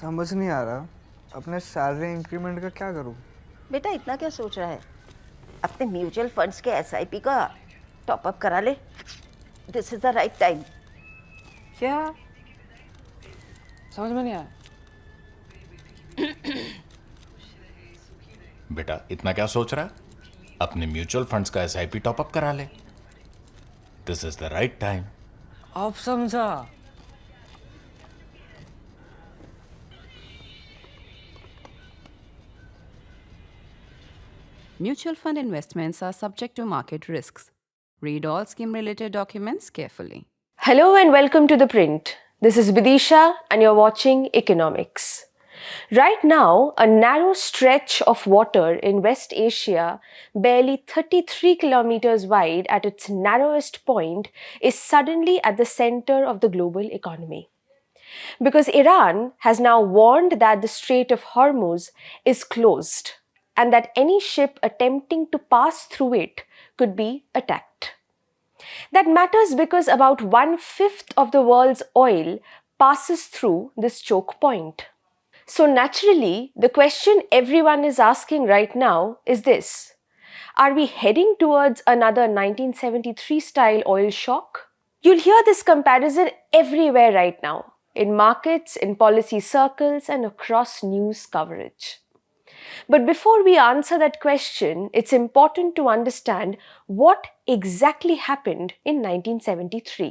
समझ नहीं आ रहा अपने सैलरी इंक्रीमेंट का क्या करूं। बेटा इतना क्या सोच रहा है? अपने म्यूचुअल फंड्स के एसआईपी का टॉप अप करा ले। This is the right time. क्या? समझ में नहीं आया। बेटा इतना क्या सोच रहा है? अपने म्यूचुअल फंड्स का एसआईपी टॉपअप करा ले। This is the right time. अब समझा। Mutual fund investments are subject to market risks. Read all scheme-related documents carefully. Hello and welcome to ThePrint. This is Bidisha and you're watching Economics. Right now, a narrow stretch of water in West Asia, barely 33 kilometers wide at its narrowest point, is suddenly at the center of the global economy. Because Iran has now warned that the Strait of Hormuz is closed and that any ship attempting to pass through it could be attacked. That matters because about 1/5 of the world's oil passes through this choke point. So naturally, the question everyone is asking right now is this: are we heading towards another 1973 style oil shock? You'll hear this comparison everywhere right now, in markets, in policy circles, and across news coverage. But before we answer that question, it's important to understand what exactly happened in 1973.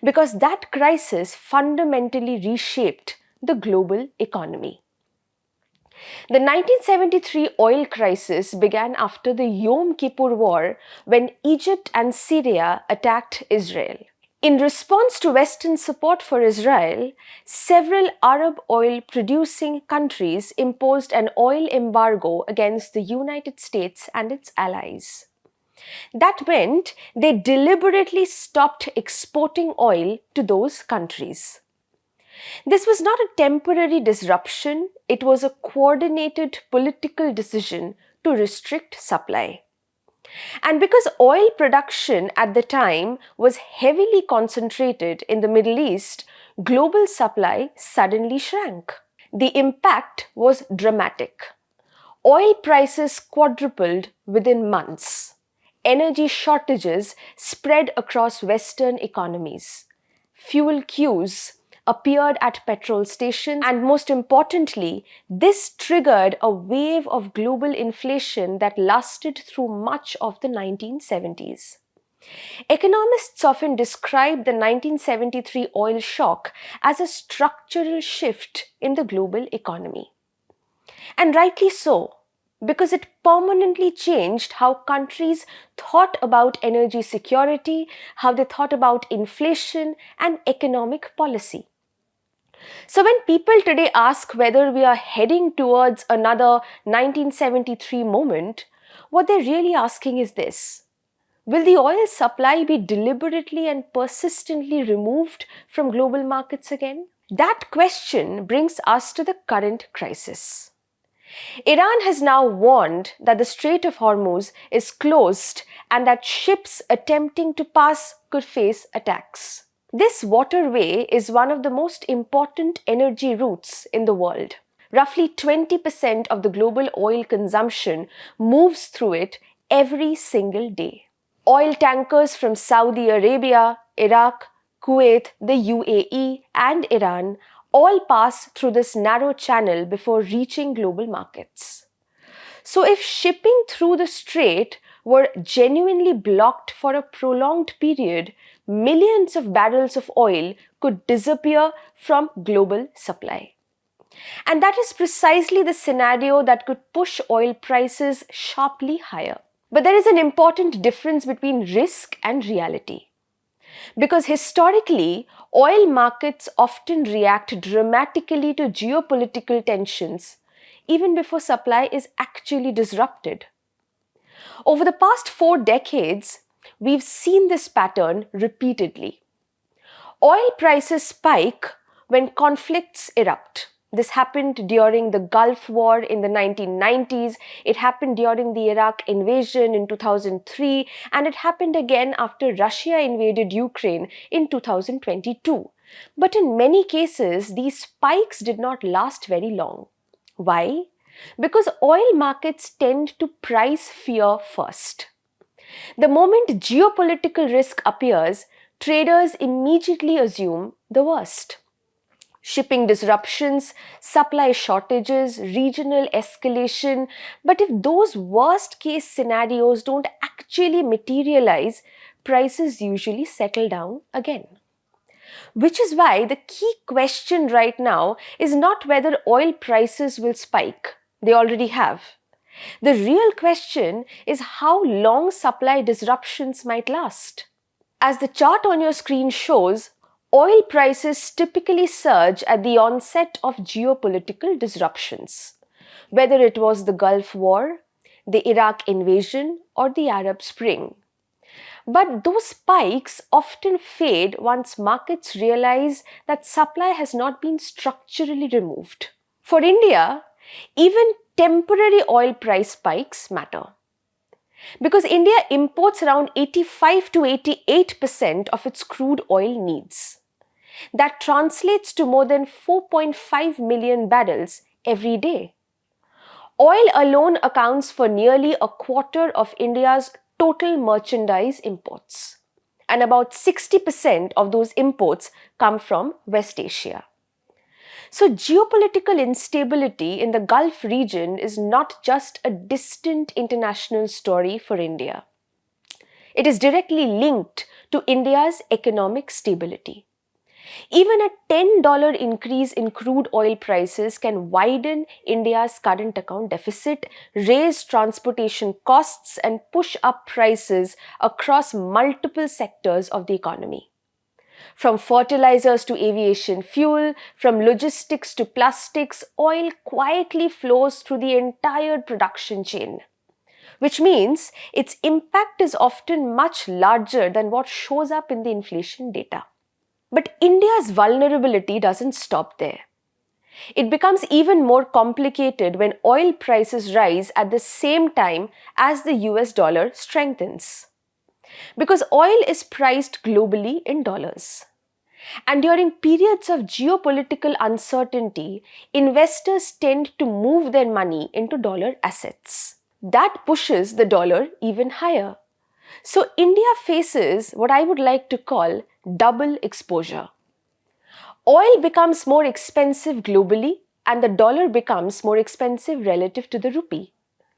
Because that crisis fundamentally reshaped the global economy. The 1973 oil crisis began after the Yom Kippur War when Egypt and Syria attacked Israel. In response to Western support for Israel, several Arab oil-producing countries imposed an oil embargo against the United States and its allies. That meant they deliberately stopped exporting oil to those countries. This was not a temporary disruption, it was a coordinated political decision to restrict supply. And because oil production at the time was heavily concentrated in the Middle East, global supply suddenly shrank. The impact was dramatic. Oil prices quadrupled within months. Energy shortages spread across Western economies. Fuel queues appeared at petrol stations, and most importantly, this triggered a wave of global inflation that lasted through much of the 1970s. Economists often describe the 1973 oil shock as a structural shift in the global economy. And rightly so, because it permanently changed how countries thought about energy security, how they thought about inflation and economic policy. So when people today ask whether we are heading towards another 1973 moment, what they're really asking is this: will the oil supply be deliberately and persistently removed from global markets again? That question brings us to the current crisis. Iran has now warned that the Strait of Hormuz is closed and that ships attempting to pass could face attacks. This waterway is one of the most important energy routes in the world. Roughly 20% of the global oil consumption moves through it every single day. Oil tankers from Saudi Arabia, Iraq, Kuwait, the UAE, and Iran all pass through this narrow channel before reaching global markets. So if shipping through the strait were genuinely blocked for a prolonged period, millions of barrels of oil could disappear from global supply. And that is precisely the scenario that could push oil prices sharply higher. But there is an important difference between risk and reality. Because historically, oil markets often react dramatically to geopolitical tensions even before supply is actually disrupted. Over the past 4 decades, we've seen this pattern repeatedly. Oil prices spike when conflicts erupt. This happened during the Gulf War in the 1990s, it happened during the Iraq invasion in 2003, and it happened again after Russia invaded Ukraine in 2022. But in many cases, these spikes did not last very long. Why? Because oil markets tend to price fear first. The moment geopolitical risk appears, traders immediately assume the worst. Shipping disruptions, supply shortages, regional escalation. But if those worst case scenarios don't actually materialize, prices usually settle down again. Which is why the key question right now is not whether oil prices will spike. They already have. The real question is how long supply disruptions might last. As the chart on your screen shows, oil prices typically surge at the onset of geopolitical disruptions, whether it was the Gulf War, the Iraq invasion, or the Arab Spring. But those spikes often fade once markets realize that supply has not been structurally removed. For India, even temporary oil price spikes matter. Because India imports around 85 to 88% of its crude oil needs. That translates to more than 4.5 million barrels every day. Oil alone accounts for nearly a quarter of India's total merchandise imports. And about 60% of those imports come from West Asia. So geopolitical instability in the Gulf region is not just a distant international story for India. It is directly linked to India's economic stability. Even a $10 increase in crude oil prices can widen India's current account deficit, raise transportation costs, and push up prices across multiple sectors of the economy. From fertilizers to aviation fuel, from logistics to plastics, oil quietly flows through the entire production chain. Which means its impact is often much larger than what shows up in the inflation data. But India's vulnerability doesn't stop there. It becomes even more complicated when oil prices rise at the same time as the US dollar strengthens. Because oil is priced globally in dollars. And during periods of geopolitical uncertainty, investors tend to move their money into dollar assets. That pushes the dollar even higher. So India faces what I would like to call double exposure. Oil becomes more expensive globally and the dollar becomes more expensive relative to the rupee,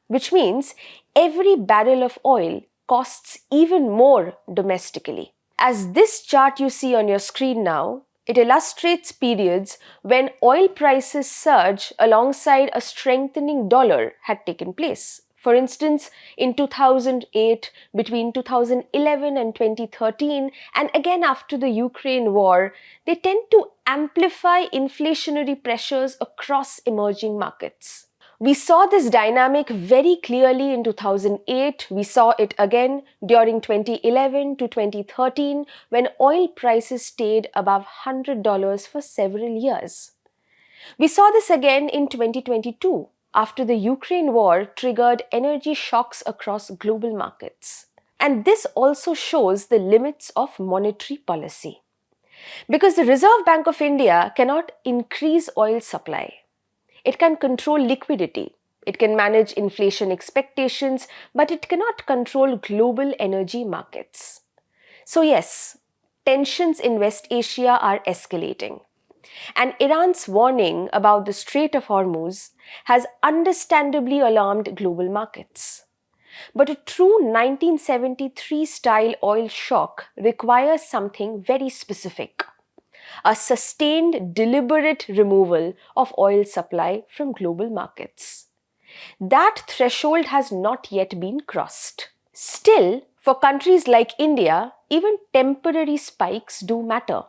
which means every barrel of oil costs even more domestically. As this chart you see on your screen now, it illustrates periods when oil prices surge alongside a strengthening dollar had taken place. For instance, in 2008, between 2011 and 2013, and again after the Ukraine war, they tend to amplify inflationary pressures across emerging markets. We saw this dynamic very clearly in 2008. We saw it again during 2011 to 2013 when oil prices stayed above $100 for several years. We saw this again in 2022 after the Ukraine war triggered energy shocks across global markets. And this also shows the limits of monetary policy. Because the Reserve Bank of India cannot increase oil supply. It can control liquidity, it can manage inflation expectations, but it cannot control global energy markets. So yes, tensions in West Asia are escalating. And Iran's warning about the Strait of Hormuz has understandably alarmed global markets. But a true 1973-style oil shock requires something very specific. A sustained, deliberate removal of oil supply from global markets. That threshold has not yet been crossed. Still, for countries like India, even temporary spikes do matter.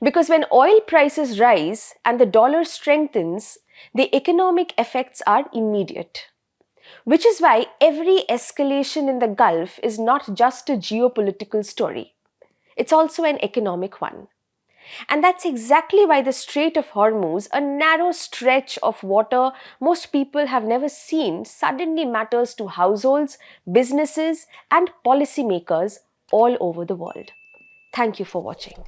Because when oil prices rise and the dollar strengthens, the economic effects are immediate. Which is why every escalation in the Gulf is not just a geopolitical story. It's also an economic one. And that's exactly why the Strait of Hormuz, a narrow stretch of water most people have never seen, suddenly matters to households, businesses, and policymakers all over the world. Thank you for watching.